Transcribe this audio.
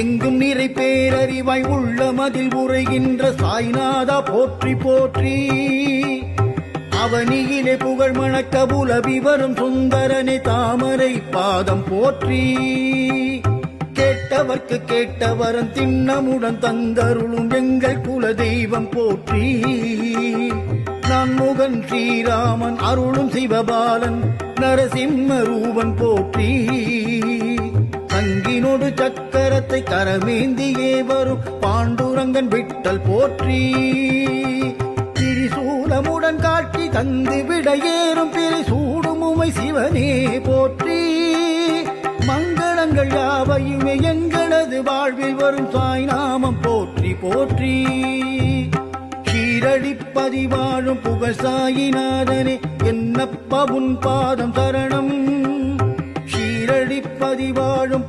எங்கும் நிறை பேரறிவாய் உள்ள மதில் உரைகின்ற சாய்நாதா போற்றி போற்றி. அவனியிலே புகழ் மணக்க புலவி வரும் சுந்தரனை தாமரை பாதம் போற்றி. கேட்டவர்க்கு கேட்டவரன் திண்ணமுடன் தந்தருளும் எங்கள் குல தெய்வம் போற்றி. நான் முகன் ஸ்ரீராமன் அருளும் சிவபாலன் நரசிம்ம ரூபன் போற்றி. சங்கினோடு சக்கரத்தை கரமேந்தியே வரும் பாண்டுரங்கன் விட்டல் போற்றி. திரிசூலமுடன் காட்சி தந்து விடையேறும் பிரிசூடும் உமை சிவனே போற்றி. மங்களங்கள் யாவையுமே எங்களது வாழ்வில் வரும் சாய்நாமம் போற்றி போற்றி. ஷீரடிப்பதி வாழும் புகழ் சாயிநாதனே என்னப்ப உன் பாதம் சரணம். ஷீரடிப்பதி வாழும்